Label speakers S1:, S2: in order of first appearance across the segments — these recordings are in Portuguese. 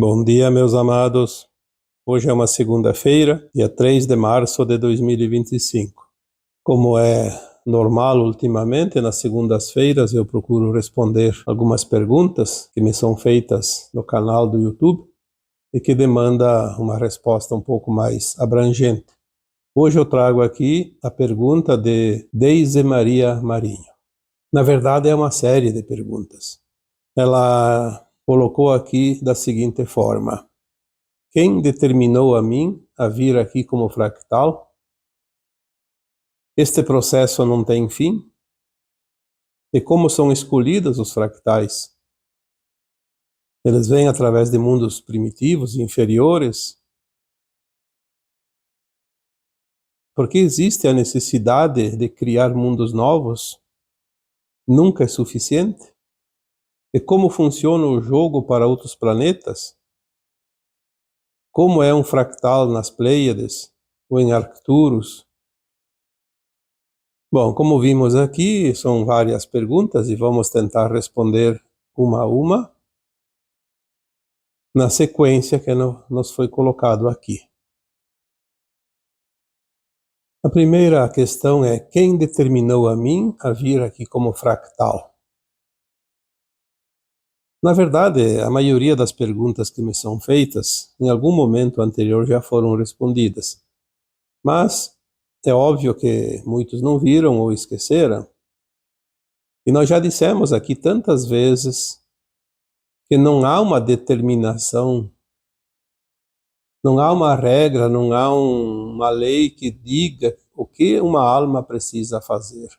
S1: Bom dia, meus amados. Hoje é uma segunda-feira, dia 3 de março de 2025. Como é normal ultimamente, nas segundas-feiras eu procuro responder algumas perguntas que me são feitas no canal do YouTube e que demanda uma resposta um pouco mais abrangente. Hoje eu trago aqui a pergunta de Deise Maria Marinho. Na verdade, é uma série de perguntas. Ela colocou aqui da seguinte forma: quem determinou a mim a vir aqui como fractal? Este processo não tem fim? E como são escolhidos os fractais? Eles vêm através de mundos primitivos, inferiores? Porque existe a necessidade de criar mundos novos? Nunca é suficiente? E como funciona o jogo para outros planetas? Como é um fractal nas Pleiades ou em Arcturus? Bom, como vimos aqui, são várias perguntas e vamos tentar responder uma a uma na sequência que nos foi colocado aqui. A primeira questão é: quem determinou a mim a vir aqui como fractal? Na verdade, a maioria das perguntas que me são feitas, em algum momento anterior já foram respondidas. Mas é óbvio que muitos não viram ou esqueceram. E nós já dissemos aqui tantas vezes que não há uma determinação, não há uma regra, não há uma lei que diga o que uma alma precisa fazer.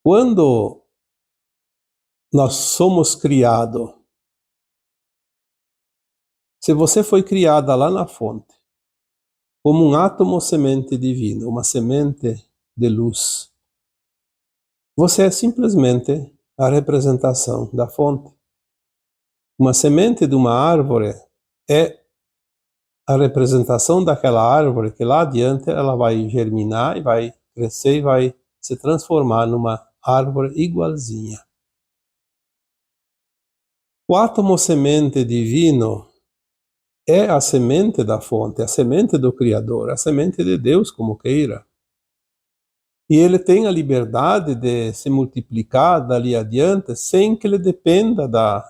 S1: Quando nós somos criados, se você foi criada lá na fonte, como um átomo semente divino, uma semente de luz, você é simplesmente a representação da fonte. Uma semente de uma árvore é a representação daquela árvore que lá adiante ela vai germinar e vai crescer e vai se transformar numa árvore igualzinha. O átomo semente divino é a semente da fonte, a semente do Criador, a semente de Deus, como queira. E ele tem a liberdade de se multiplicar dali adiante sem que ele dependa da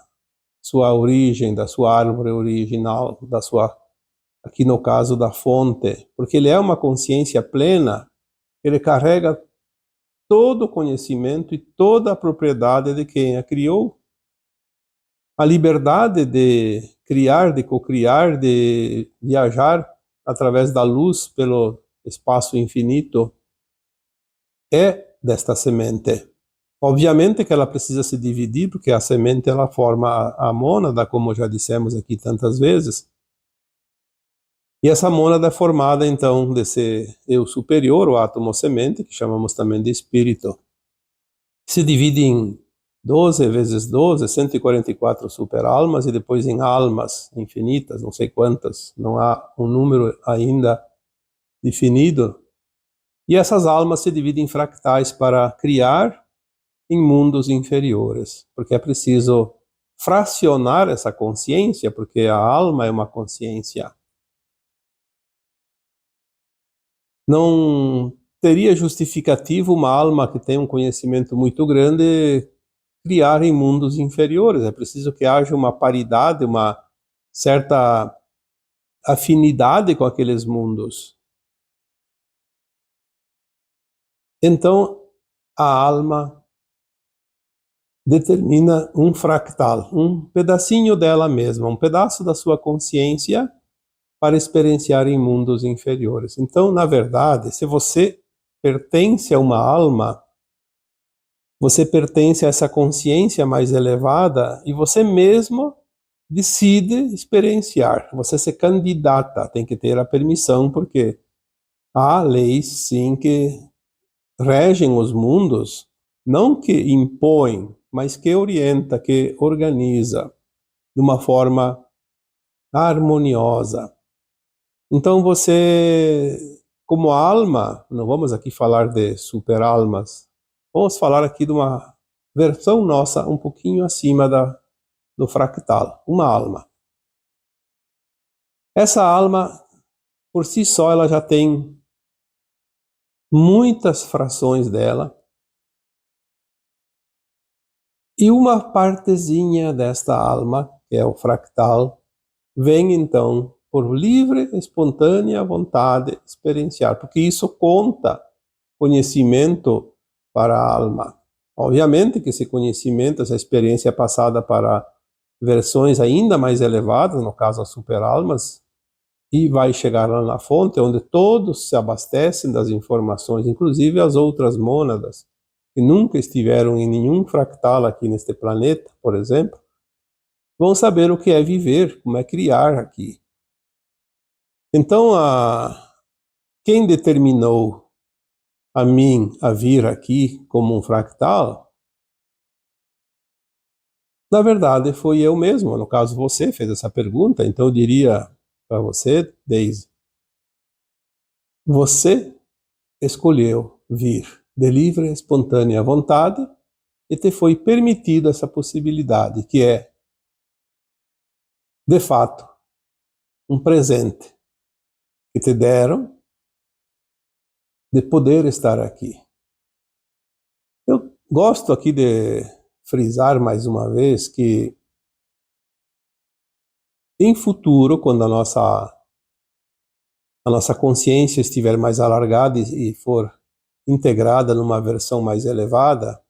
S1: sua origem, da sua árvore original, da sua, aqui no caso da fonte, porque ele é uma consciência plena, ele carrega todo o conhecimento e toda a propriedade de quem a criou. A liberdade de criar, de cocriar, de viajar através da luz pelo espaço infinito é desta semente. Obviamente que ela precisa se dividir, porque a semente ela forma a mônada, como já dissemos aqui tantas vezes. E essa mônada é formada então desse eu superior, o átomo semente, que chamamos também de espírito. Se divide em 12 vezes 12, 144 super-almas, e depois em almas infinitas, não sei quantas, não há um número ainda definido. E essas almas se dividem em fractais para criar em mundos inferiores, porque é preciso fracionar essa consciência, porque a alma é uma consciência. Não teria justificativo uma alma que tem um conhecimento muito grande criar em mundos inferiores. É preciso que haja uma paridade, uma certa afinidade com aqueles mundos. Então, a alma determina um fractal, um pedacinho dela mesma, um pedaço da sua consciência para experienciar em mundos inferiores. Então, na verdade, se você pertence a uma alma, você pertence a essa consciência mais elevada e você mesmo decide experienciar. Você se candidata, tem que ter a permissão, porque há leis, sim, que regem os mundos, não que impõem, mas que orienta, que organiza de uma forma harmoniosa. Então você, como alma, não vamos aqui falar de super-almas, vamos falar aqui de uma versão nossa um pouquinho acima do fractal, uma alma. Essa alma, por si só, ela já tem muitas frações dela, e uma partezinha desta alma, que é o fractal, vem então por livre, espontânea vontade experienciar, porque isso conta conhecimento para a alma. Obviamente que esse conhecimento, essa experiência é passada para versões ainda mais elevadas, no caso as superalmas, e vai chegar lá na fonte, onde todos se abastecem das informações, inclusive as outras mônadas, que nunca estiveram em nenhum fractal aqui neste planeta, por exemplo, vão saber o que é viver, como é criar aqui. Então, quem determinou a mim a vir aqui como um fractal, na verdade foi eu mesmo. No caso, você fez essa pergunta, então eu diria para você, Daisy, você escolheu vir de livre, espontânea vontade e te foi permitida essa possibilidade, que é, de fato, um presente que te deram de poder estar aqui. Eu gosto aqui de frisar mais uma vez que em futuro, quando a nossa consciência estiver mais alargada e for integrada numa versão mais elevada,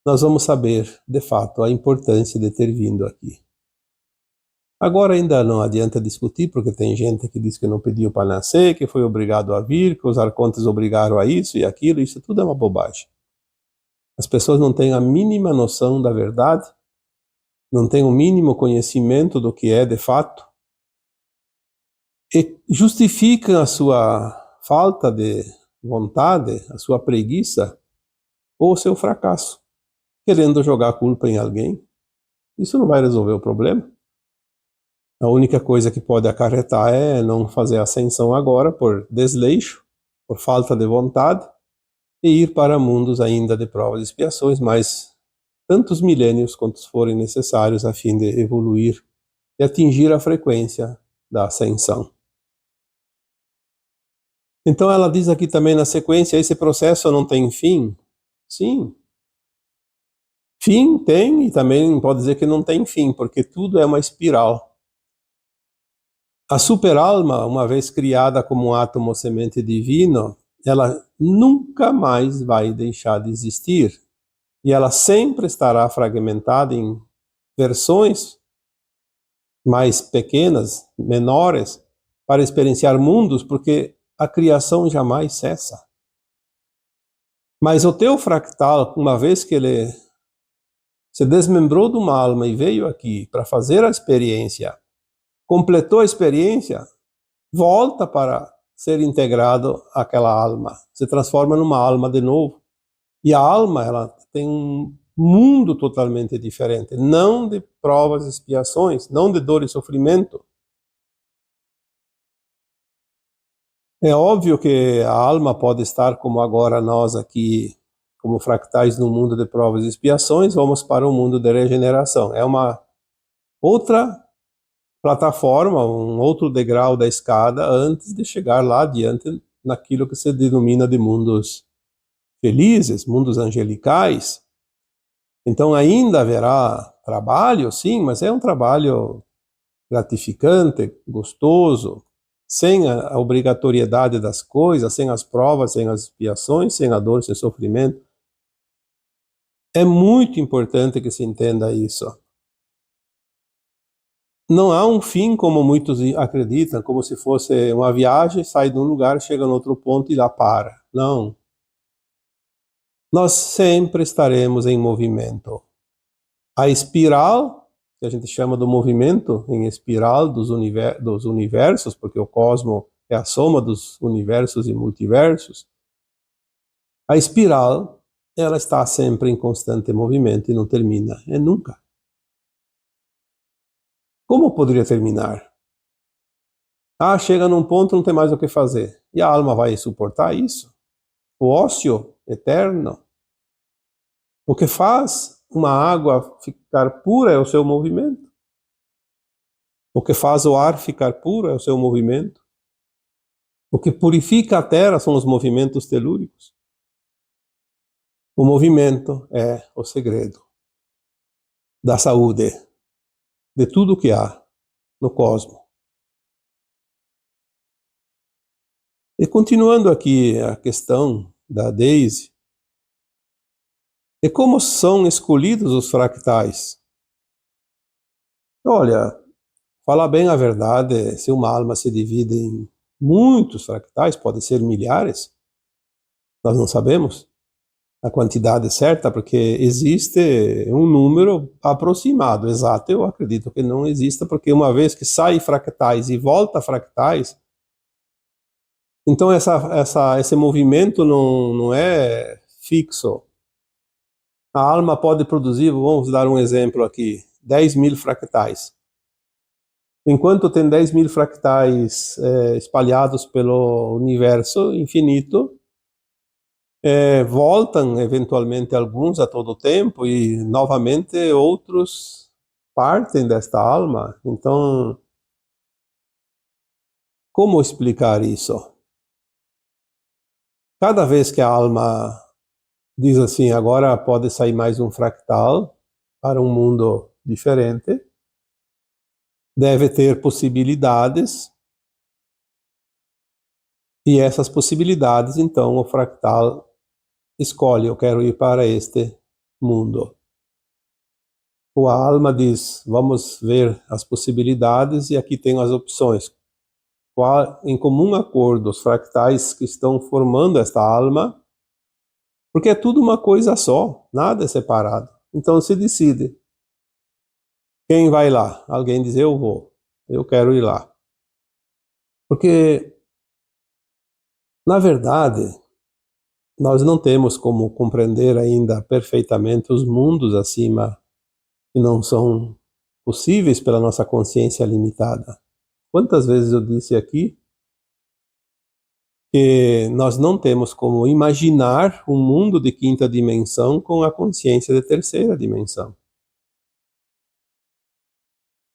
S1: nós vamos saber, de fato, a importância de ter vindo aqui. Agora ainda não adianta discutir, porque tem gente que diz que não pediu para nascer, que foi obrigado a vir, que os arcontes obrigaram a isso e aquilo, isso tudo é uma bobagem. As pessoas não têm a mínima noção da verdade, não têm o mínimo conhecimento do que é de fato, e justificam a sua falta de vontade, a sua preguiça ou o seu fracasso, querendo jogar a culpa em alguém. Isso não vai resolver o problema. A única coisa que pode acarretar é não fazer a ascensão agora por desleixo, por falta de vontade, e ir para mundos ainda de provas e expiações, mais tantos milênios quantos forem necessários a fim de evoluir e atingir a frequência da ascensão. Então ela diz aqui também na sequência, esse processo não tem fim? Sim. Fim tem, e também pode dizer que não tem fim, porque tudo é uma espiral. A superalma, uma vez criada como um átomo semente divino, ela nunca mais vai deixar de existir. E ela sempre estará fragmentada em versões mais pequenas, menores, para experienciar mundos, porque a criação jamais cessa. Mas o teu fractal, uma vez que ele se desmembrou de uma alma e veio aqui para fazer a experiência, completou a experiência, volta para ser integrado àquela alma, se transforma numa alma de novo. E a alma, ela tem um mundo totalmente diferente, não de provas e expiações, não de dor e sofrimento. É óbvio que a alma pode estar como agora nós aqui, como fractais no mundo de provas e expiações, vamos para o mundo de regeneração. É uma outra plataforma, um outro degrau da escada antes de chegar lá adiante naquilo que se denomina de mundos felizes, mundos angelicais. Então ainda haverá trabalho, sim, mas é um trabalho gratificante, gostoso, sem a obrigatoriedade das coisas, sem as provas, sem as expiações, sem a dor, sem o sofrimento. É muito importante que se entenda isso. Não há um fim, como muitos acreditam, como se fosse uma viagem, sai de um lugar, chega no outro ponto e lá para. Não. Nós sempre estaremos em movimento. A espiral, que a gente chama do movimento em espiral dos universos, porque o cosmo é a soma dos universos e multiversos, a espiral, ela está sempre em constante movimento e não termina, é nunca. Como poderia terminar? Chega num ponto, não tem mais o que fazer. E a alma vai suportar isso? O ócio eterno? O que faz uma água ficar pura é o seu movimento. O que faz o ar ficar puro é o seu movimento. O que purifica a terra são os movimentos telúricos. O movimento é o segredo da saúde, de tudo que há no cosmos. E continuando aqui a questão da Daisy, e como são escolhidos os fractais? Olha, falar bem a verdade, se uma alma se divide em muitos fractais, pode ser milhares, nós não sabemos a quantidade certa, porque existe um número aproximado, exato, eu acredito que não exista, porque uma vez que sai fractais e volta fractais, então esse movimento não é fixo. A alma pode produzir, vamos dar um exemplo aqui, 10.000 fractais. Enquanto tem 10.000 fractais espalhados pelo universo infinito, voltam eventualmente alguns a todo tempo e novamente outros partem desta alma. Então, como explicar isso? Cada vez que a alma diz assim, agora pode sair mais um fractal para um mundo diferente, deve ter possibilidades, e essas possibilidades, então, o fractal escolhe, eu quero ir para este mundo. A alma diz, vamos ver as possibilidades, e aqui tem as opções. Em comum acordo, os fractais que estão formando esta alma, porque é tudo uma coisa só, nada é separado. Então se decide. Quem vai lá? Alguém diz, eu vou, eu quero ir lá. Porque, na verdade, nós não temos como compreender ainda perfeitamente os mundos acima que não são possíveis pela nossa consciência limitada. Quantas vezes eu disse aqui que nós não temos como imaginar um mundo de quinta dimensão com a consciência de terceira dimensão.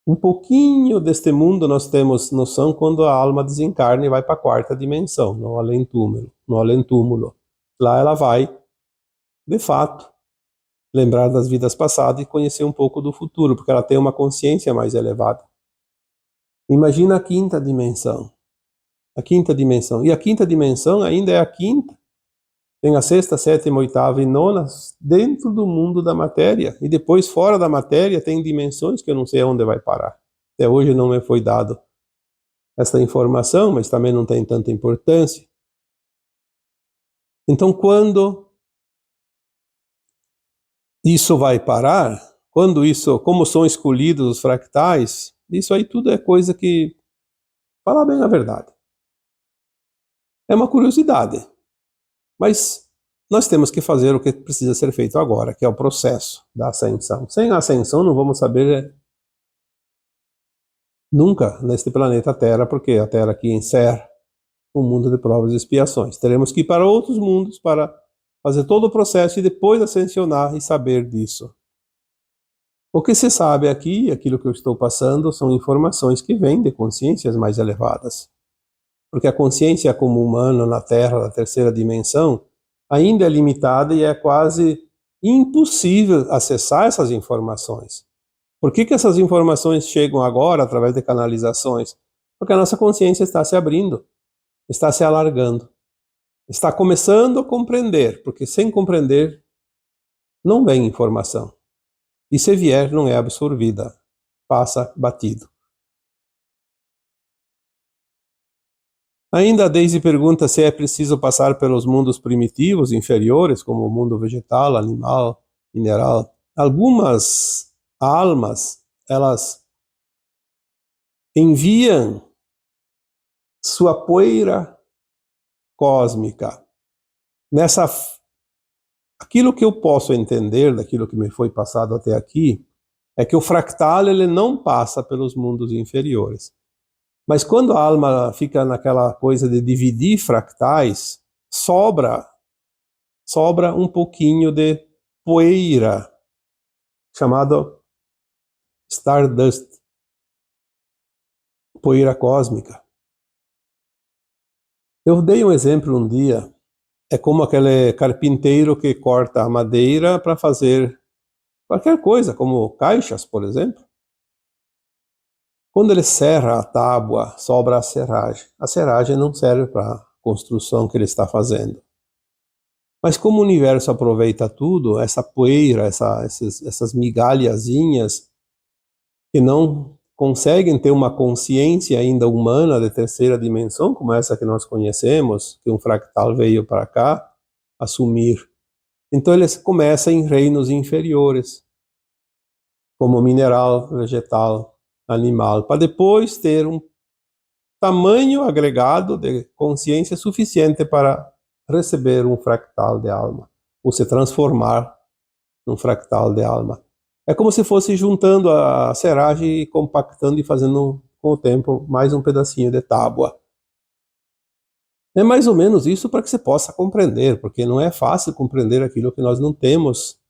S1: Um pouquinho deste mundo nós temos noção quando a alma desencarna e vai para a quarta dimensão, no além-túmulo. Lá ela vai, de fato, lembrar das vidas passadas e conhecer um pouco do futuro, porque ela tem uma consciência mais elevada. Imagina a quinta dimensão. A quinta dimensão. E a quinta dimensão ainda é a quinta. Tem a sexta, sétima, oitava e nona dentro do mundo da matéria. E depois, fora da matéria, tem dimensões que eu não sei aonde vai parar. Até hoje não me foi dado essa informação, mas também não tem tanta importância. Então, quando isso vai parar, como são escolhidos os fractais, isso aí tudo é coisa que, falar bem a verdade, é uma curiosidade. Mas nós temos que fazer o que precisa ser feito agora, que é o processo da ascensão. Sem a ascensão não vamos saber nunca neste planeta Terra, porque a Terra aqui encerra um mundo de provas e expiações. Teremos que ir para outros mundos para fazer todo o processo e depois ascensionar e saber disso. O que se sabe aqui, aquilo que eu estou passando, são informações que vêm de consciências mais elevadas. Porque a consciência como humano na Terra, na terceira dimensão, ainda é limitada e é quase impossível acessar essas informações. Por que essas informações chegam agora através de canalizações? Porque a nossa consciência está se abrindo, está se alargando, está começando a compreender, porque sem compreender não vem informação. E se vier, não é absorvida, passa batido. Ainda a Daisy pergunta se é preciso passar pelos mundos primitivos, inferiores, como o mundo vegetal, animal, mineral. Algumas almas, elas enviam sua poeira cósmica. Aquilo que eu posso entender daquilo que me foi passado até aqui, é que o fractal ele não passa pelos mundos inferiores. Mas quando a alma fica naquela coisa de dividir fractais, sobra um pouquinho de poeira chamado Stardust, poeira cósmica. Eu dei um exemplo um dia, é como aquele carpinteiro que corta a madeira para fazer qualquer coisa, como caixas, por exemplo. Quando ele serra a tábua, sobra a serragem. A serragem não serve para a construção que ele está fazendo. Mas como o universo aproveita tudo, essa poeira, essas migalhazinhas que não conseguem ter uma consciência ainda humana de terceira dimensão, como essa que nós conhecemos, que um fractal veio para cá assumir. Então ele começa em reinos inferiores, como mineral, vegetal, animal, para depois ter um tamanho agregado de consciência suficiente para receber um fractal de alma, ou se transformar num fractal de alma. É como se fosse juntando a serragem e compactando e fazendo com o tempo mais um pedacinho de tábua. É mais ou menos isso para que você possa compreender, porque não é fácil compreender aquilo que nós não temos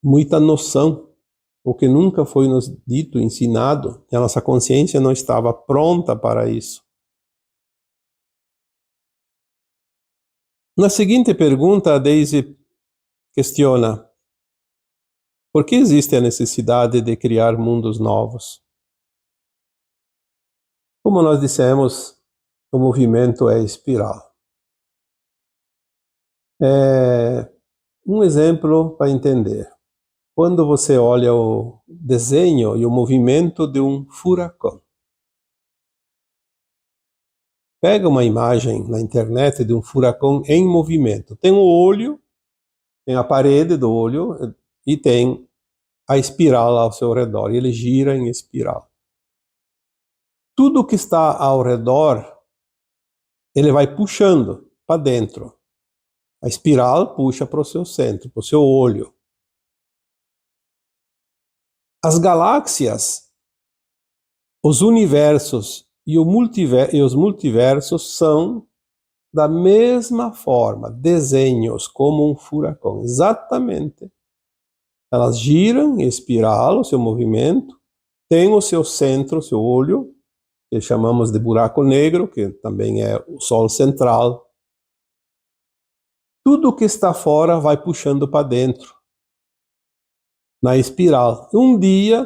S1: muita noção, ou que nunca foi nos dito, ensinado, e a nossa consciência não estava pronta para isso. Na seguinte pergunta, a Daisy questiona: por que existe a necessidade de criar mundos novos? Como nós dissemos, o movimento é espiral. Um exemplo para entender. Quando você olha o desenho e o movimento de um furacão, pega uma imagem na internet de um furacão em movimento. Tem o olho, tem a parede do olho e tem a espiral ao seu redor. E ele gira em espiral. Tudo que está ao redor, ele vai puxando para dentro. A espiral puxa para o seu centro, para o seu olho. As galáxias, os universos e os multiversos são da mesma forma, desenhos como um furacão, exatamente. Elas giram em espiral, o seu movimento, tem o seu centro, o seu olho, que chamamos de buraco negro, que também é o Sol central. Tudo que está fora vai puxando para dentro, na espiral. Um dia,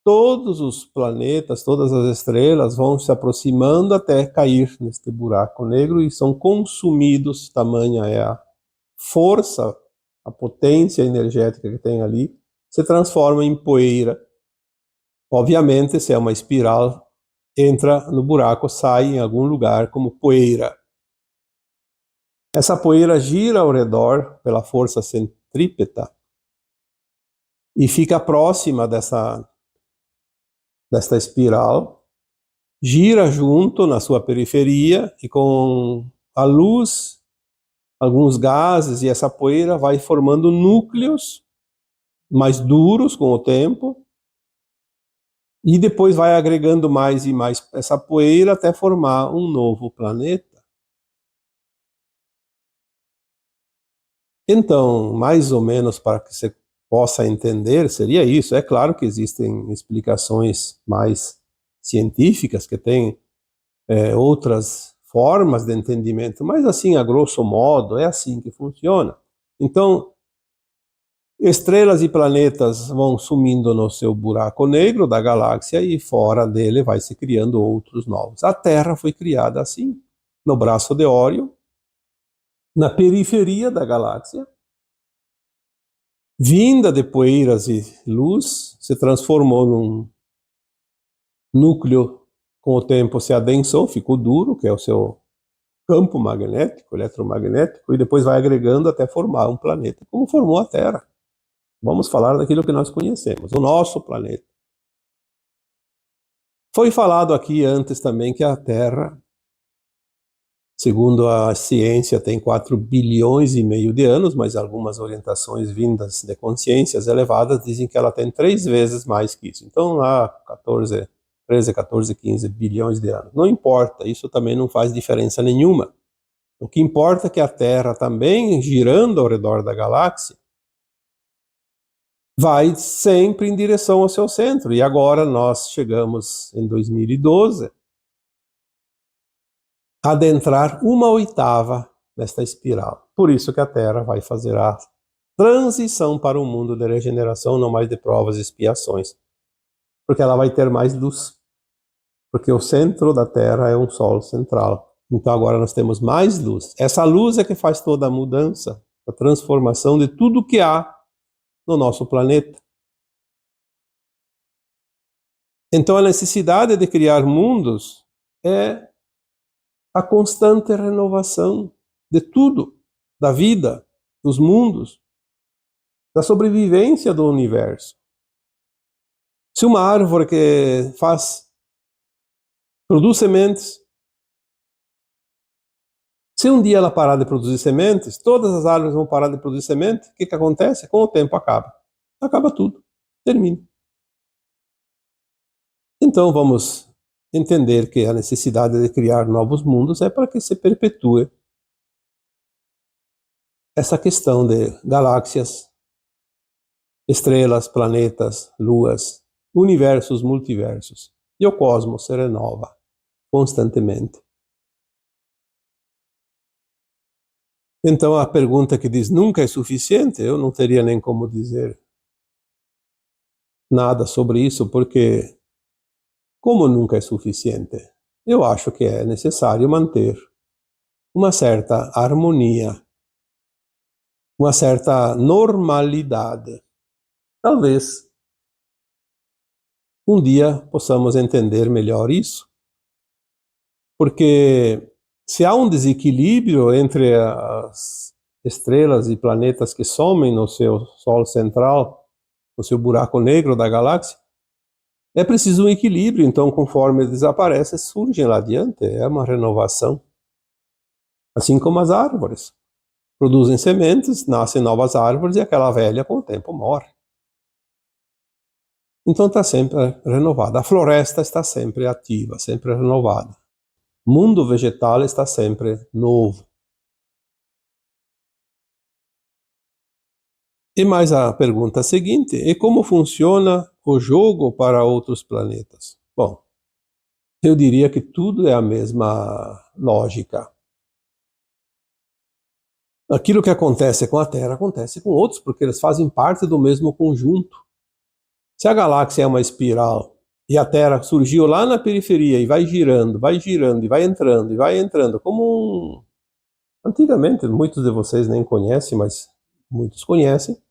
S1: todos os planetas, todas as estrelas vão se aproximando até cair neste buraco negro e são consumidos, tamanha é a força, a potência energética que tem ali, se transforma em poeira. Obviamente, se é uma espiral, entra no buraco, sai em algum lugar como poeira. Essa poeira gira ao redor pela força centrípeta e fica próxima desta espiral, gira junto na sua periferia e com a luz, alguns gases e essa poeira vai formando núcleos mais duros com o tempo e depois vai agregando mais e mais essa poeira até formar um novo planeta. Então, mais ou menos para que você possa entender, seria isso. É claro que existem explicações mais científicas que têm outras formas de entendimento, mas assim, a grosso modo, é assim que funciona. Então, estrelas e planetas vão sumindo no seu buraco negro da galáxia e fora dele vai se criando outros novos. A Terra foi criada assim, no braço de Órion, na periferia da galáxia, vinda de poeiras e luz, se transformou num núcleo, com o tempo se adensou, ficou duro, que é o seu campo magnético, eletromagnético, e depois vai agregando até formar um planeta, como formou a Terra. Vamos falar daquilo que nós conhecemos, o nosso planeta. Foi falado aqui antes também que a Terra, segundo a ciência, tem 4 bilhões e meio de anos, mas algumas orientações vindas de consciências elevadas dizem que ela tem 3 vezes mais que isso. Então, lá 13, 14, 15 bilhões de anos. Não importa, isso também não faz diferença nenhuma. O que importa é que a Terra também, girando ao redor da galáxia, vai sempre em direção ao seu centro. E agora nós chegamos em 2012 a adentrar 1/8 nesta espiral. Por isso que a Terra vai fazer a transição para um mundo de regeneração, não mais de provas e expiações. Porque ela vai ter mais luz. Porque o centro da Terra é um Sol central. Então agora nós temos mais luz. Essa luz é que faz toda a mudança, a transformação de tudo que há no nosso planeta. Então a necessidade de criar mundos é a constante renovação de tudo, da vida, dos mundos, da sobrevivência do universo. Se uma árvore que produz sementes, se um dia ela parar de produzir sementes, todas as árvores vão parar de produzir sementes, o que acontece? Com o tempo acaba. Acaba tudo. Termina. Então vamos entender que a necessidade de criar novos mundos é para que se perpetue essa questão de galáxias, estrelas, planetas, luas, universos, multiversos. E o cosmos se renova constantemente. Então a pergunta que diz nunca é suficiente, eu não teria nem como dizer nada sobre isso, porque como nunca é suficiente? Eu acho que é necessário manter uma certa harmonia, uma certa normalidade. Talvez um dia possamos entender melhor isso, porque se há um desequilíbrio entre as estrelas e planetas que somem no seu Sol central, no seu buraco negro da galáxia, é preciso um equilíbrio. Então, conforme desaparece, surgem lá adiante, é uma renovação. Assim como as árvores. Produzem sementes, nascem novas árvores e aquela velha com o tempo morre. Então está sempre renovada. A floresta está sempre ativa, sempre renovada. O mundo vegetal está sempre novo. E mais a pergunta seguinte, e como funciona o jogo para outros planetas? Bom, eu diria que tudo é a mesma lógica. Aquilo que acontece com a Terra acontece com outros, porque eles fazem parte do mesmo conjunto. Se a galáxia é uma espiral e a Terra surgiu lá na periferia e vai girando, e vai entrando, como antigamente, muitos de vocês nem conhecem, mas muitos conhecem,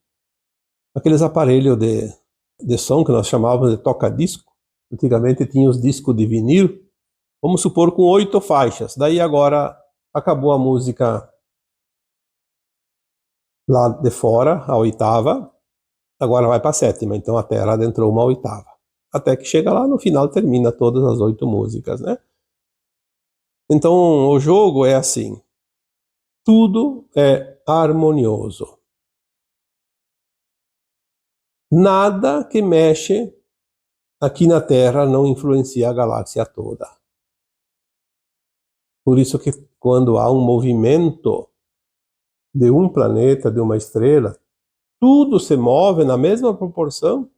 S1: aqueles aparelhos de som que nós chamávamos de toca-disco. Antigamente tinha os discos de vinil, vamos supor com 8 faixas. Daí agora acabou a música lá de fora, a 8ª, agora vai para a 7ª, então a Terra adentrou uma 8ª. Até que chega lá no final, termina todas as 8 músicas, né? Então o jogo é assim, tudo é harmonioso. Nada que mexe aqui na Terra não influencia a galáxia toda. Por isso que quando há um movimento de um planeta, de uma estrela, tudo se move na mesma proporção.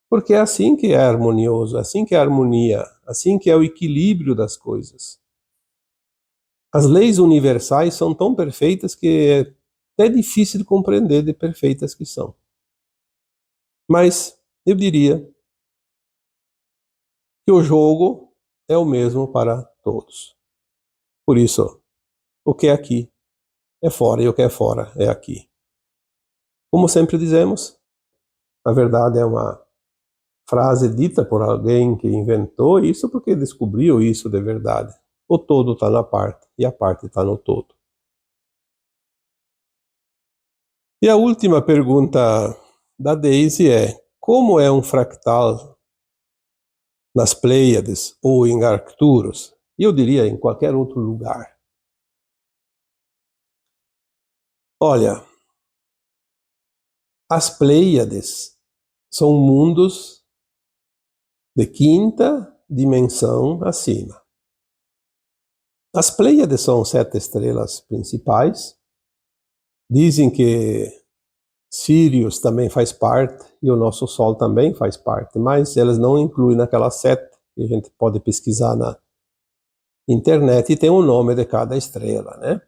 S1: Porque é assim que é harmonioso, é assim que é a harmonia, assim que é o equilíbrio das coisas. As leis universais são tão perfeitas que é até difícil de compreender de perfeitas que são. Mas eu diria que o jogo é o mesmo para todos. Por isso, o que é aqui é fora e o que é fora é aqui. Como sempre dizemos, na verdade é uma frase dita por alguém que inventou isso porque descobriu isso de verdade. O todo está na parte e a parte está no todo. E a última pergunta da Daisy é: como é um fractal nas Pleiades ou em Arcturus? E eu diria em qualquer outro lugar. Olha, as Pleiades são mundos de 5ª dimensão acima. As Pleiades são 7 estrelas principais. Dizem que Sirius também faz parte, e o nosso Sol também faz parte, mas elas não incluem naquela seta que a gente pode pesquisar na internet e tem o nome de cada estrela, né?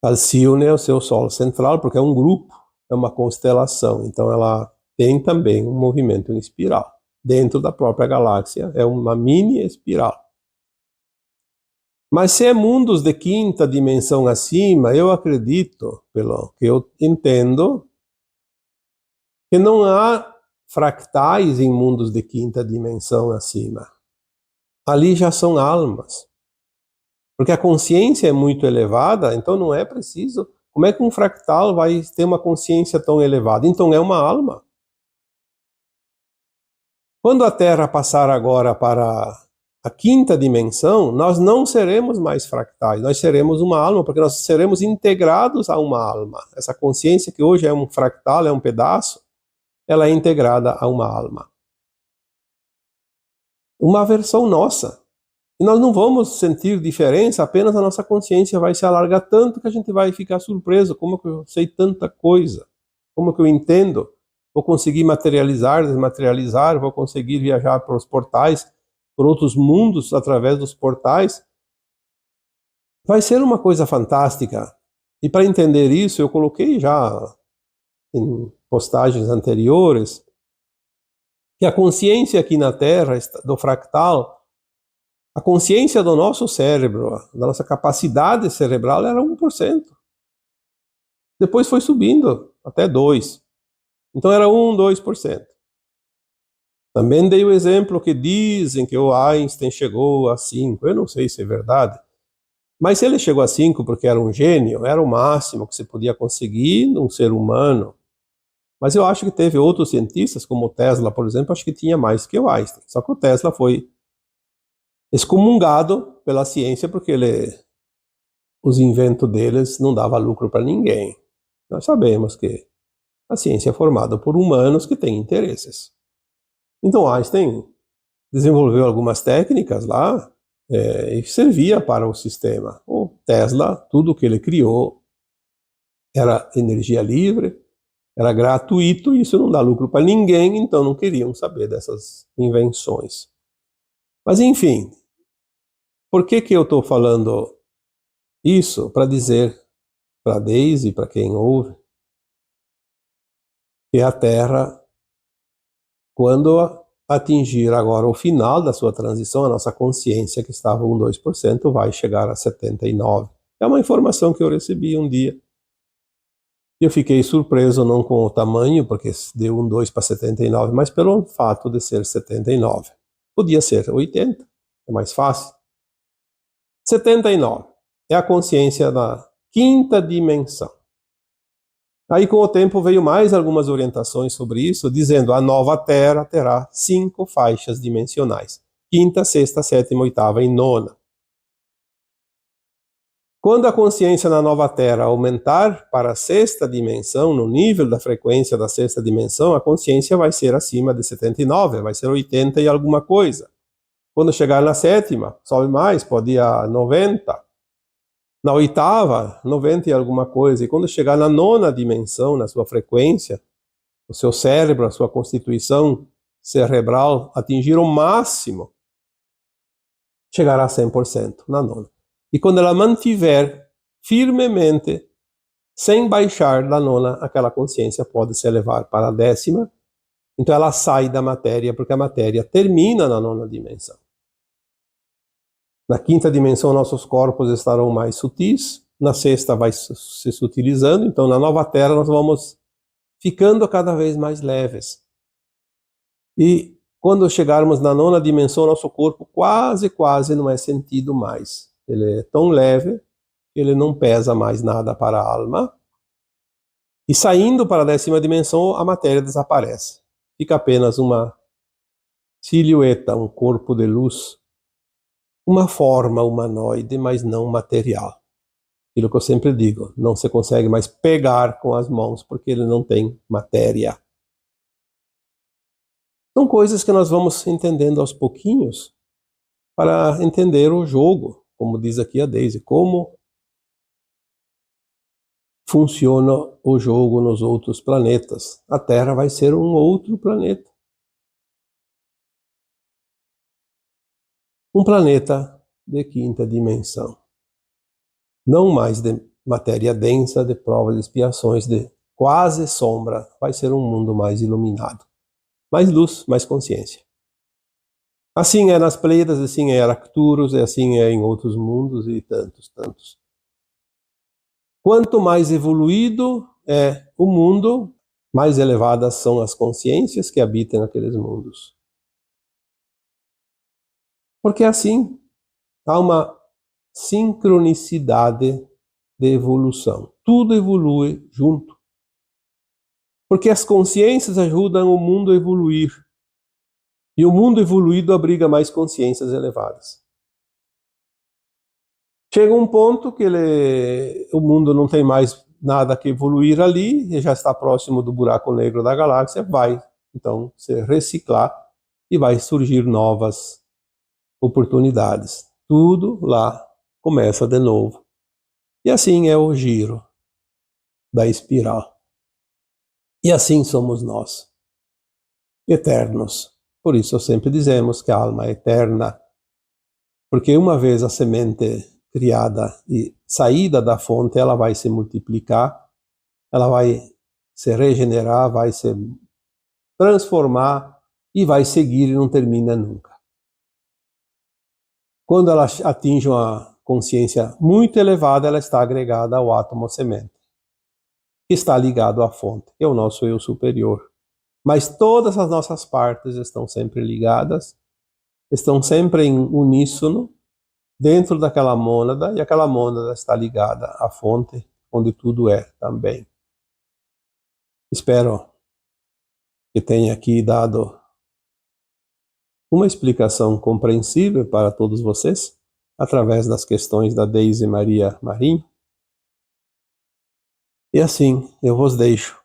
S1: Alcíone é o seu Sol central, porque é um grupo, é uma constelação, então ela tem também um movimento em espiral. Dentro da própria galáxia, é uma mini espiral. Mas se é mundos de quinta dimensão acima, eu acredito, pelo que eu entendo, que não há fractais em mundos de quinta dimensão acima. Ali já são almas. Porque a consciência é muito elevada, então não é preciso. Como é que um fractal vai ter uma consciência tão elevada? Então é uma alma. Quando a Terra passar agora para a quinta dimensão, nós não seremos mais fractais, nós seremos uma alma, porque nós seremos integrados a uma alma. Essa consciência que hoje é um fractal, é um pedaço, ela é integrada a uma alma. Uma versão nossa. E nós não vamos sentir diferença, apenas a nossa consciência vai se alargar tanto que a gente vai ficar surpreso. Como que eu sei tanta coisa? Como que eu entendo? Vou conseguir materializar, desmaterializar, vou conseguir viajar para os portais, por outros mundos através dos portais. Vai ser uma coisa fantástica. E para entender isso, eu coloquei já em postagens anteriores que a consciência aqui na Terra, do fractal, a consciência do nosso cérebro, da nossa capacidade cerebral era 1%. Depois foi subindo até 2%. Então era 1, 2%. Também dei o exemplo que dizem que o Einstein chegou a 5. Eu não sei se é verdade. Mas se ele chegou a 5 porque era um gênio, era o máximo que se podia conseguir num ser humano. Mas eu acho que teve outros cientistas, como o Tesla, por exemplo, acho que tinha mais que o Einstein. Só que o Tesla foi excomungado pela ciência porque os inventos deles não davam lucro para ninguém. Nós sabemos que a ciência é formada por humanos que têm interesses. Então Einstein desenvolveu algumas técnicas lá e servia para o sistema. O Tesla, tudo que ele criou era energia livre, era gratuito, e isso não dá lucro para ninguém, então não queriam saber dessas invenções. Mas enfim, por que eu estou falando isso? Para dizer para a Daisy, para quem ouve, que a Terra, quando atingir agora o final da sua transição, a nossa consciência, que estava com 2%, vai chegar a 79%. É uma informação que eu recebi um dia. Eu fiquei surpreso não com o tamanho, porque deu um 2 para 79, mas pelo fato de ser 79. Podia ser 80, é mais fácil. 79 é a consciência da quinta dimensão. Aí com o tempo veio mais algumas orientações sobre isso, dizendo a nova Terra terá 5 faixas dimensionais. Quinta, sexta, sétima, oitava e nona. Quando a consciência na nova Terra aumentar para a sexta dimensão, no nível da frequência da sexta dimensão, a consciência vai ser acima de 79, vai ser 80 e alguma coisa. Quando chegar na sétima, sobe mais, pode ir a 90. Na oitava, 90 e alguma coisa. E quando chegar na nona dimensão, na sua frequência, o seu cérebro, a sua constituição cerebral atingir o máximo, chegará a 100% na nona. E quando ela mantiver firmemente, sem baixar da nona, aquela consciência pode se elevar para a décima. Então ela sai da matéria, porque a matéria termina na nona dimensão. Na quinta dimensão, nossos corpos estarão mais sutis. Na sexta vai se sutilizando. Então na nova Terra nós vamos ficando cada vez mais leves. E quando chegarmos na nona dimensão, nosso corpo quase não é sentido mais. Ele é tão leve que ele não pesa mais nada para a alma. E saindo para a décima dimensão, a matéria desaparece. Fica apenas uma silhueta, um corpo de luz, uma forma humanoide, mas não material. Aquilo que eu sempre digo, não se consegue mais pegar com as mãos, porque ele não tem matéria. São coisas que nós vamos entendendo aos pouquinhos para entender o jogo, como diz aqui a Daisy, como funciona o jogo nos outros planetas. A Terra vai ser um outro planeta. Um planeta de quinta dimensão. Não mais de matéria densa, de provas e expiações, de quase sombra. Vai ser um mundo mais iluminado. Mais luz, mais consciência. Assim é nas Pleiades, assim é em Arcturus, e assim é em outros mundos e tantos. Quanto mais evoluído é o mundo, mais elevadas são as consciências que habitam naqueles mundos. Porque assim há uma sincronicidade de evolução. Tudo evolui junto. Porque as consciências ajudam o mundo a evoluir. E o mundo evoluído abriga mais consciências elevadas. Chega um ponto que o mundo não tem mais nada que evoluir ali, e já está próximo do buraco negro da galáxia, vai então se reciclar e vai surgir novas oportunidades. Tudo lá começa de novo. E assim é o giro da espiral. E assim somos nós, eternos. Por isso sempre dizemos que a alma é eterna, porque uma vez a semente criada e saída da fonte, ela vai se multiplicar, ela vai se regenerar, vai se transformar e vai seguir e não termina nunca. Quando ela atinge uma consciência muito elevada, ela está agregada ao átomo semente, que está ligado à fonte, que é o nosso eu superior. Mas todas as nossas partes estão sempre ligadas, estão sempre em uníssono, dentro daquela mônada, e aquela mônada está ligada à fonte, onde tudo é também. Espero que tenha aqui dado uma explicação compreensível para todos vocês, através das questões da Deise Maria Marinho. E assim eu vos deixo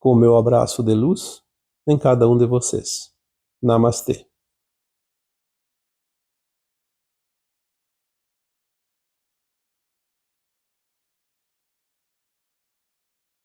S1: com o meu abraço de luz em cada um de vocês. Namastê.